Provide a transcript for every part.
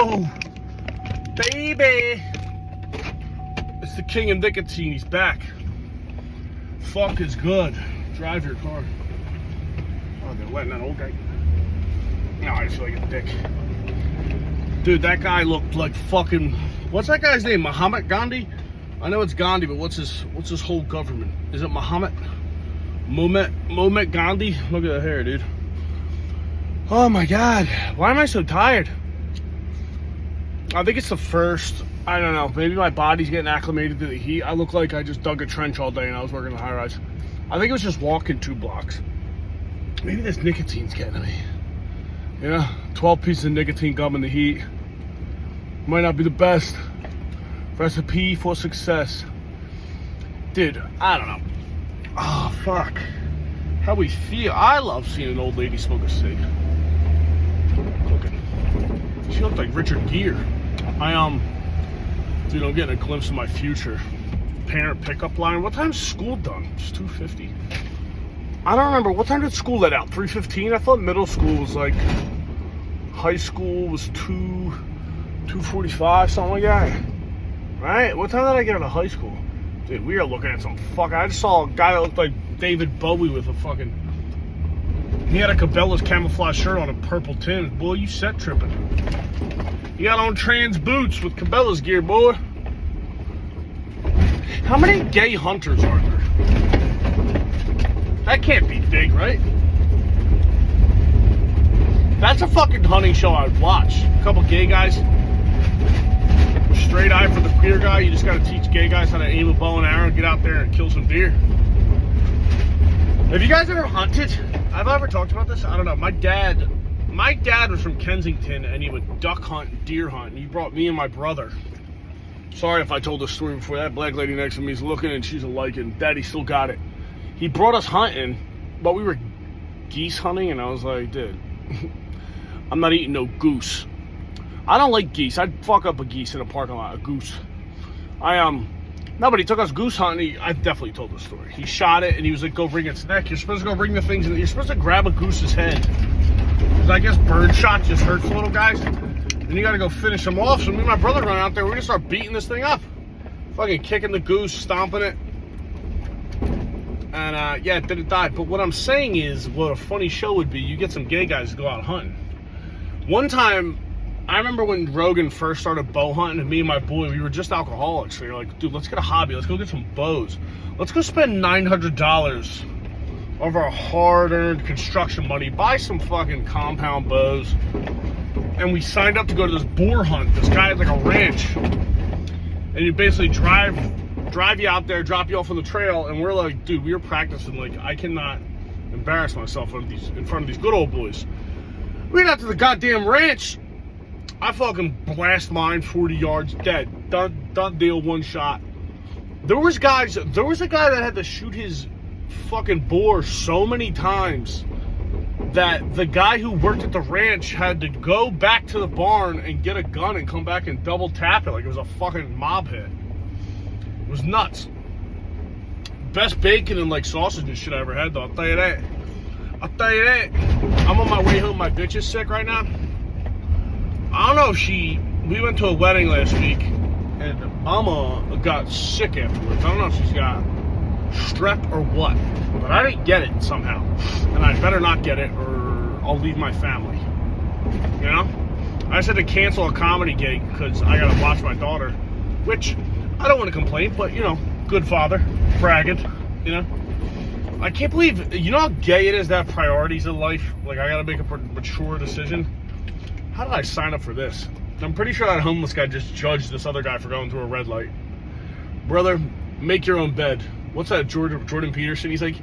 Oh, baby. It's the king of nicotine. He's back. Fuck is good. Drive your car. Oh, they're letting that old guy. No, I just feel like a dick. Dude, that guy looked like fucking... What's that guy's name? Muhammad Gandhi? I know it's Gandhi, but what's his whole government? Is it Muhammad? Mohammed Gandhi? Look at the hair, dude. Oh my God. Why am I so tired? I think it's the first... I don't know. Maybe my body's getting acclimated to the heat. I look like I just dug a trench all day and I was working the high rise. I think it was just walking 2 blocks. Maybe this nicotine's getting to me. Yeah, 12 pieces of nicotine gum in the heat. Might not be the best recipe for success. Dude, I don't know. Oh, fuck. How we feel. I love seeing an old lady smoke a cig. Cooking. She looked like Richard Gere. Dude, I'm getting a glimpse of my future. Parent pickup line. What time's school done? It's 2:50. I don't remember. What time did school let out? 3:15? I thought middle school was like... High school was 2:45, something like that. Right? What time did I get out of high school? Dude, we are looking at some fuck. I just saw a guy that looked like David Bowie with a fucking... He had a Cabela's camouflage shirt on a purple tin. Boy, you set tripping. You got on trans boots with Cabela's gear, boy. How many gay hunters are there? That can't be big, right? That's a fucking hunting show I'd watch. A couple gay guys. Straight eye for the queer guy. You just gotta teach gay guys how to aim a bow and arrow and get out there and kill some deer. Have you guys ever hunted? Have I ever talked about this? I don't know. My dad was from Kensington and he would duck hunt, deer hunt, and he brought me and my brother. Sorry if I told the story before. That black lady next to me is looking and she's a liking. Daddy still got it. He brought us hunting, but we were geese hunting, and I was like, dude, I'm not eating no goose. I don't like geese. I'd fuck up a geese in a parking lot, a goose. No, but he took us goose hunting. I definitely told the story. He shot it, and he was like, go bring its neck. You're supposed to go bring the things, you're supposed to grab a goose's head. Because I guess bird shot just hurts little guys. And you gotta go finish them off. So me and my brother run out there, we're gonna start beating this thing up. Fucking kicking the goose, stomping it. And yeah, it didn't die. But what I'm saying is, what a funny show would be, you get some gay guys to go out hunting. One time, I remember when Rogan first started bow hunting, and me and my boy, we were just alcoholics. So you're like, dude, let's get a hobby. Let's go get some bows. Let's go spend $900 of our hard-earned construction money, buy some fucking compound bows. And we signed up to go to this boar hunt. This guy had like a ranch. And you basically drive you out there, drop you off on the trail, and we're like, dude, we were practicing. Like, I cannot embarrass myself in front of these good old boys. We get out to the goddamn ranch. I fucking blast mine 40 yards, dead. Done deal, one shot. There was a guy that had to shoot his fucking boar so many times that the guy who worked at the ranch had to go back to the barn and get a gun and come back and double tap it like it was a fucking mob hit. It was nuts. Best bacon and like sausage and shit I ever had, though. I'll tell you that. I'm on my way home. My bitch is sick right now. I don't know if we went to a wedding last week and Mama got sick afterwards. I don't know if she's got strep or what, but I didn't get it somehow. And I better not get it or I'll leave my family. You know? I just had to cancel a comedy gig because I gotta watch my daughter, which I don't want to complain, but you know, good father, bragging, you know. I can't believe, you know how gay it is to have priorities in life? Like, I gotta make a mature decision. How did I sign up for this? I'm pretty sure that homeless guy just judged this other guy for going through a red light. Brother, make your own bed. What's that, Jordan Peterson? He's like,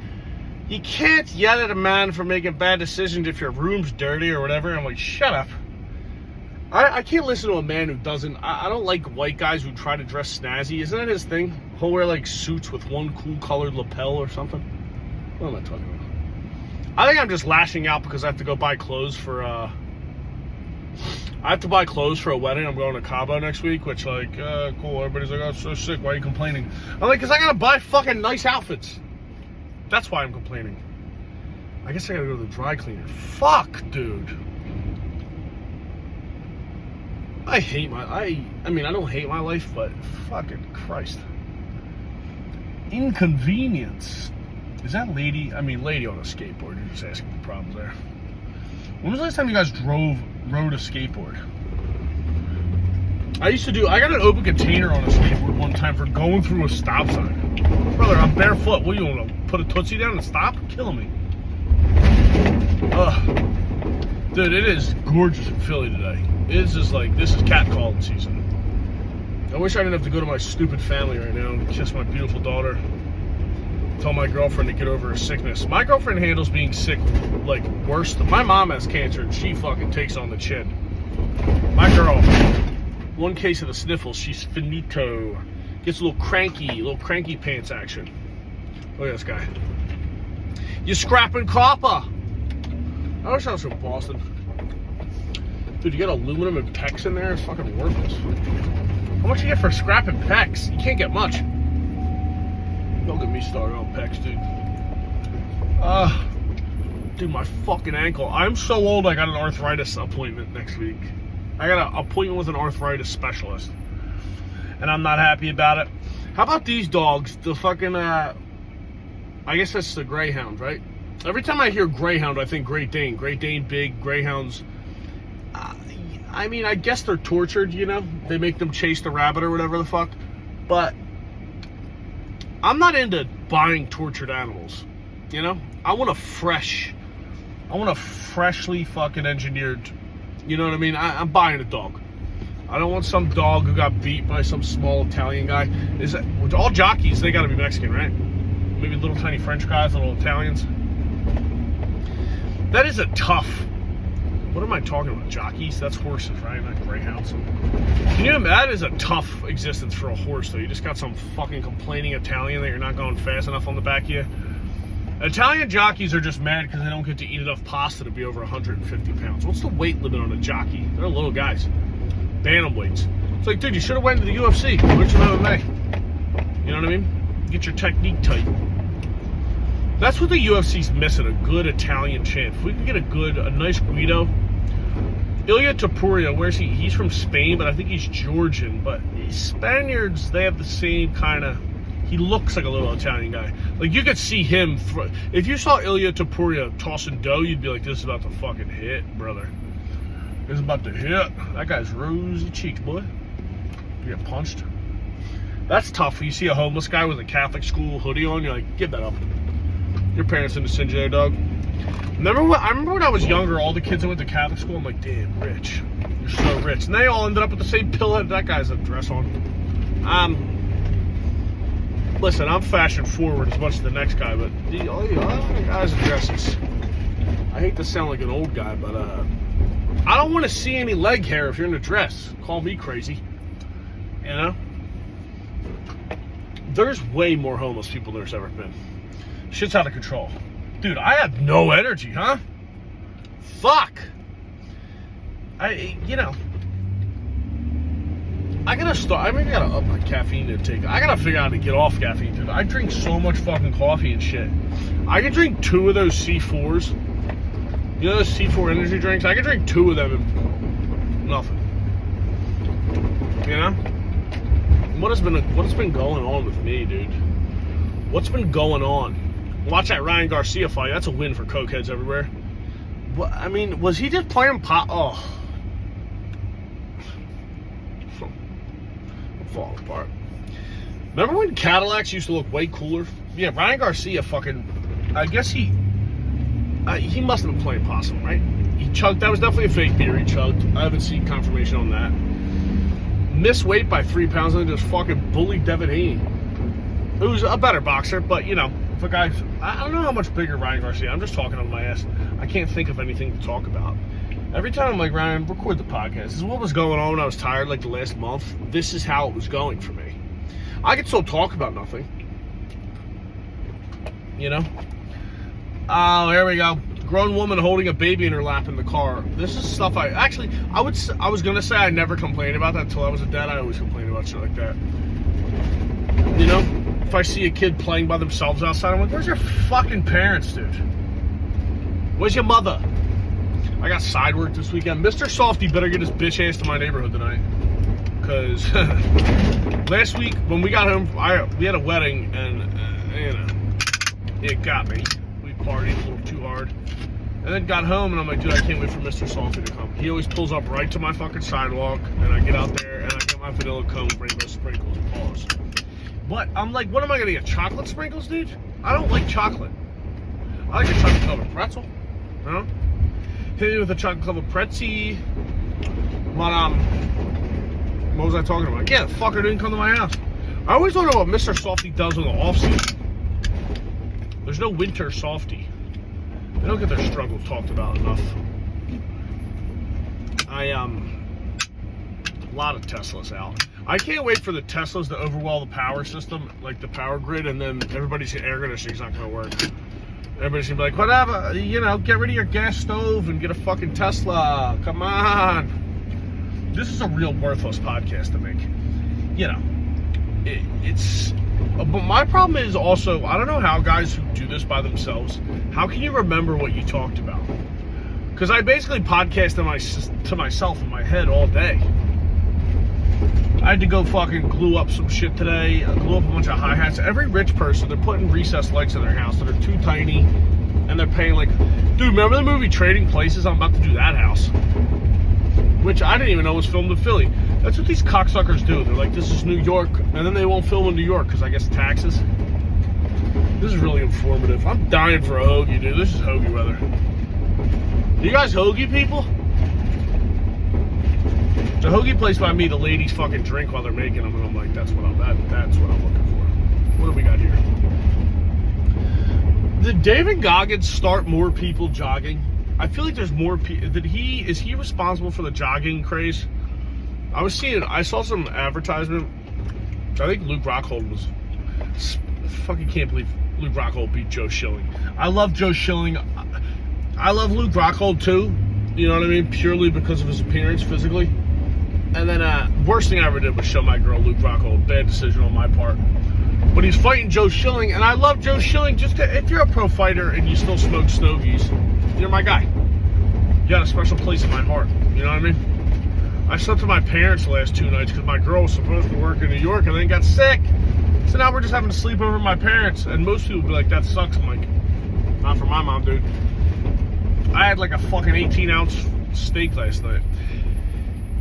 you can't yell at a man for making bad decisions if your room's dirty or whatever. I'm like, shut up. I can't listen to a man who doesn't. I don't like white guys who try to dress snazzy. Isn't that his thing? He'll wear like suits with one cool colored lapel or something. What am I talking about? I think I'm just lashing out because I have to go buy clothes for a wedding. I'm going to Cabo next week, which like, cool. Everybody's like, oh, it's so sick. Why are you complaining? I'm like, because I got to buy fucking nice outfits. That's why I'm complaining. I guess I got to go to the dry cleaner. Fuck, dude. I hate I mean, I don't hate my life, but fucking Christ. Inconvenience. Is that lady on a skateboard? You're just asking for problems there. When was the last time you guys rode a skateboard? I got an open container on a skateboard one time for going through a stop sign. Brother, I'm barefoot. What, you want to put a Tootsie down and stop? Killing me. Ugh. Dude, it is gorgeous in Philly today. It's just like, this is catcalling season. I wish I didn't have to go to my stupid family right now and kiss my beautiful daughter. Tell my girlfriend to get over her sickness. My girlfriend handles being sick like worse than my mom has cancer and she fucking takes on the chin. My girl, one case of the sniffles, she's finito. Gets a little cranky pants action. Look at this guy. You scrapping copper. I wish I was from Boston. Dude, you got aluminum and PEX in there? It's fucking worthless. How much you get for scrapping PEX? You can't get much. Don't get me started on PEX, dude. Dude, my fucking ankle. I'm so old I got an arthritis appointment next week. I got an appointment with an arthritis specialist. And I'm not happy about it. How about these dogs? The fucking, I guess that's the Greyhound, right? Every time I hear Greyhound, I think Great Dane. Great Dane, big, Greyhounds. I mean, I guess they're tortured, you know? They make them chase the rabbit or whatever the fuck. But I'm not into buying tortured animals, you know? I want a freshly fucking engineered, you know what I mean? I'm buying a dog. I don't want some dog who got beat by some small Italian guy. All jockeys, they gotta be Mexican, right? Maybe little tiny French guys, little Italians. That is a tough, what am I talking about? Jockeys? That's horses, right? Not greyhounds. Can you imagine? That is a tough existence for a horse, though. You just got some fucking complaining Italian that you're not going fast enough on the back of you. Italian jockeys are just mad because they don't get to eat enough pasta to be over 150 pounds. What's the weight limit on a jockey? They're little guys. Bantamweights. It's like, dude, you should have went to the UFC. Went to MMA. You know what I mean? Get your technique tight. That's what the UFC's missing, a good Italian champ. If we can get a nice Guido. Ilia Topuria, where's he? He's from Spain, but I think he's Georgian. But Spaniards, they have the same kind of, he looks like a little Italian guy. Like, you could see him, if you saw Ilia Topuria tossing dough, you'd be like, this is about to fucking hit, brother. This is about to hit. That guy's rosy cheeks, boy. You get punched. That's tough. You see a homeless guy with a Catholic school hoodie on, you're like, give that up. Your parents didn't send you there, dog. I remember when I was younger, all the kids that went to Catholic school, I'm like, damn, rich. You're so rich. And they all ended up with the same pillhead that guy's a dress on. Listen, I'm fashion forward as much as the next guy, but all the guys are dresses. I hate to sound like an old guy, but I don't want to see any leg hair if you're in a dress. Call me crazy. You know? There's way more homeless people than there's ever been. Shit's out of control. Dude, I have no energy, huh? Fuck. I gotta up my caffeine intake. I gotta figure out how to get off caffeine, dude. I drink so much fucking coffee and shit. I could drink 2 of those C4s. You know those C4 energy drinks? I could drink 2 of them and nothing. You know? What's been going on with me, dude? What's been going on? Watch that Ryan Garcia fight. That's a win for cokeheads everywhere. What, I mean, was he just playing pop? Oh. I'm falling apart. Remember when Cadillacs used to look way cooler? Yeah, Ryan Garcia fucking, I guess he must have been playing possum, right? He chugged, that was definitely a fake beer he chugged. I haven't seen confirmation on that. Missed weight by 3 pounds and just fucking bullied Devin Haney. Who's a better boxer, but you know, if a guy's, I don't know how much bigger Ryan Garcia, I'm just talking on my ass. I can't think of anything to talk about. Every time I'm like, Ryan, record the podcast. This is what was going on when I was tired like the last month. This is how it was going for me. I could still talk about nothing. You know? Oh, here we go. Grown woman holding a baby in her lap in the car. This is stuff I was gonna say I never complained about that until I was a dad. I always complained about shit like that. You know? If I see a kid playing by themselves outside, I'm like, where's your fucking parents, dude? Where's your mother? I got side work this weekend. Mr. Softy better get his bitch ass to my neighborhood tonight. Because last week when we got home, we had a wedding and, you know, it got me. We partied a little too hard. And then got home and I'm like, dude, I can't wait for Mr. Softy to come. He always pulls up right to my fucking sidewalk and I get out there and I get my vanilla cone, rainbow sprinkles, and pause. But I'm like, what am I gonna get? Chocolate sprinkles, dude? I don't like chocolate. I like a chocolate covered pretzel. You know? Hit me with a chocolate covered pretzel. But what was I talking about? Yeah, the fucker didn't come to my house. I always wonder what Mr. Softy does in the off season. There's no winter Softy. They don't get their struggles talked about enough. A lot of Teslas out. I can't wait for the Teslas to overwhelm the power system, like the power grid, and then everybody's air conditioning's not gonna work. Everybody's gonna be like, whatever, you know, get rid of your gas stove and get a fucking Tesla. Come on. This is a real worthless podcast to make. You know, but my problem is also, I don't know how guys who do this by themselves, how can you remember what you talked about? Because I basically podcast to myself in my head all day. I had to go fucking glue up some shit today, glue up a bunch of hi-hats. Every rich person, they're putting recessed lights in their house that are too tiny, and they're paying like, dude, remember the movie Trading Places? I'm about to do that house. Which I didn't even know was filmed in Philly. That's what these cocksuckers do. They're like, this is New York, and then they won't film in New York because I guess taxes. This is really informative. I'm dying for a hoagie, dude. This is hoagie weather. You guys hoagie people? The hoagie place by me, the ladies fucking drink while they're making them, and I'm like, that's what I'm looking for. What do we got here? Did David Goggins start more people jogging? I feel like there's more people. Is he responsible for the jogging craze? I saw some advertisement. I think Luke Rockhold was. Fucking can't believe Luke Rockhold beat Joe Schilling. I love Joe Schilling. I love Luke Rockhold too. You know what I mean? Purely because of his appearance physically. And then, worst thing I ever did was show my girl Luke Rockhold. Bad decision on my part. But he's fighting Joe Schilling, and I love Joe Schilling. If you're a pro fighter and you still smoke stogies, you're my guy. You got a special place in my heart. You know what I mean? I slept with my parents the last 2 nights because my girl was supposed to work in New York and then got sick. So now we're just having to sleep over with my parents. And most people will be like, that sucks. I'm like, not for my mom, dude. I had like a fucking 18-ounce steak last night.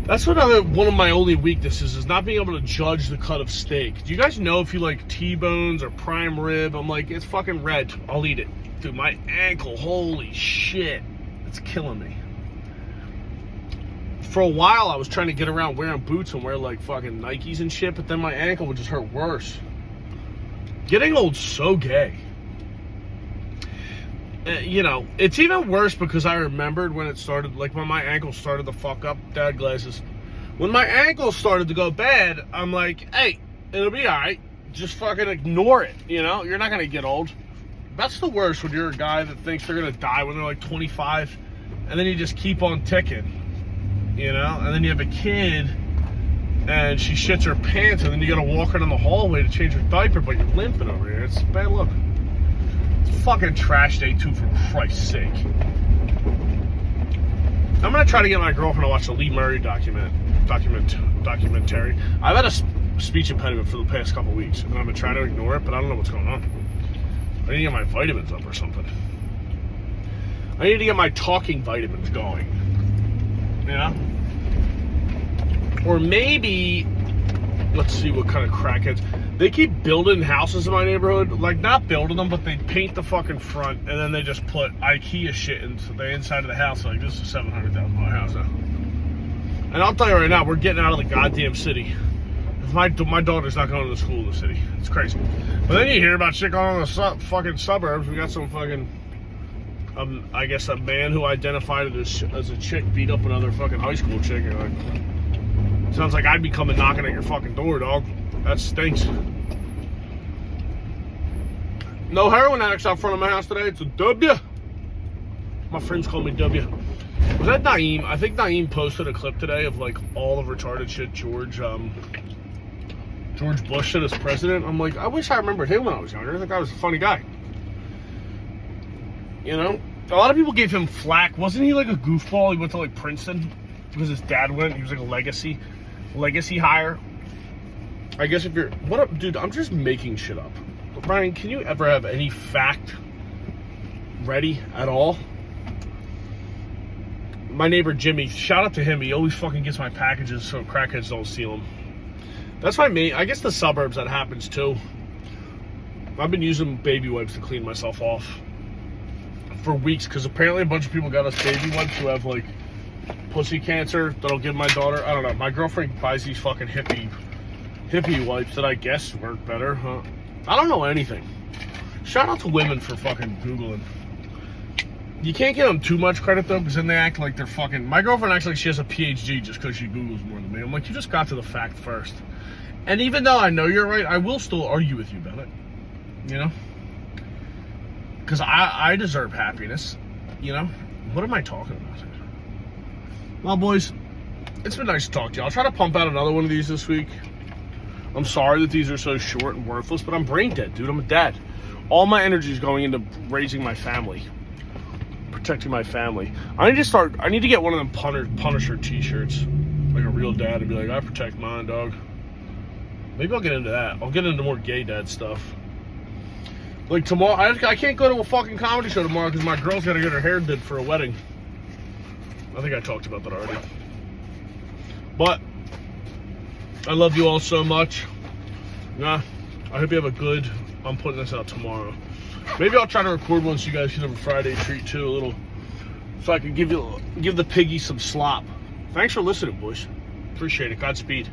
That's one of my only weaknesses is not being able to judge the cut of steak. Do you guys know if you like T-bones or prime rib? I'm like, it's fucking red. I'll eat it. Dude, my ankle, holy shit. It's killing me. For a while, I was trying to get around wearing boots and wear like fucking Nikes and shit, but then my ankle would just hurt worse. Getting old's so gay. You know, it's even worse because I remembered when it started, like when my ankle started to fuck up, dad glasses. When my ankle started to go bad, I'm like, hey, it'll be all right. Just fucking ignore it, you know? You're not going to get old. That's the worst when you're a guy that thinks they're going to die when they're like 25, and then you just keep on ticking, you know? And then you have a kid, and she shits her pants, and then you got to walk her down the hallway to change her diaper, but you're limping over here. It's a bad look. Fucking trash day too, for Christ's sake. I'm gonna try to get my girlfriend to watch the Lee Murray documentary. I've had a speech impediment for the past couple weeks, and I'm gonna try to ignore it, but I don't know what's going on. I need to get my vitamins up or something. I need to get my talking vitamins going. Yeah. Or maybe, let's see what kind of crackheads. They keep building houses in my neighborhood. Like, not building them, but they paint the fucking front, and then they just put IKEA shit into the inside of the house. Like, this is a $700,000 house now. And I'll tell you right now, we're getting out of the goddamn city. My daughter's not going to school in the city. It's crazy. But then you hear about shit going on in the fucking suburbs. We got some fucking, I guess a man who identified as a chick beat up another fucking high school chick. You're like, sounds like I'd be coming knocking at your fucking door, dog. That stinks. No heroin addicts out front of my house today. It's a W. My friends call me W. Was that Naeem? I think Naeem posted a clip today of like all the retarded shit George Bush did as president. I'm like, I wish I remembered him when I was younger. I think I was a funny guy. You know? A lot of people gave him flack. Wasn't he like a goofball? He went to like Princeton because his dad went. He was like a legacy hire. I guess if you're, what up, dude? I'm just making shit up. But Brian, can you ever have any fact ready at all? My neighbor Jimmy, shout out to him. He always fucking gets my packages so crackheads don't steal them. That's my main. I guess the suburbs that happens too. I've been using baby wipes to clean myself off for weeks because apparently a bunch of people got us baby wipes who have like pussy cancer that I'll give my daughter. I don't know. My girlfriend buys these fucking hippie wipes that I guess work better. Huh? I don't know anything. Shout out to women for fucking Googling. You can't give them too much credit though, because then they act like they're fucking. My girlfriend acts like she has a PhD just because she Googles more than me. I'm like, you just got to the fact first. And even though I know you're right, I will still argue with you about it. You know? Because I deserve happiness. You know? What am I talking about? Well, boys, it's been nice to talk to you. I'll try to pump out another one of these this week. I'm sorry that these are so short and worthless, but I'm brain dead, dude. I'm a dad. All my energy is going into raising my family. Protecting my family. I need to get one of them Punisher t-shirts. Like a real dad and be like, I protect mine, dog. Maybe I'll get into that. I'll get into more gay dad stuff. Like tomorrow, I can't go to a fucking comedy show tomorrow because my girl's got to get her hair did for a wedding. I think I talked about that already. But I love you all so much. Yeah, I hope you have a good. I'm putting this out tomorrow. Maybe I'll try to record one so you guys can have a Friday treat too, a little, so I can give the piggy some slop. Thanks for listening, boys. Appreciate it. Godspeed.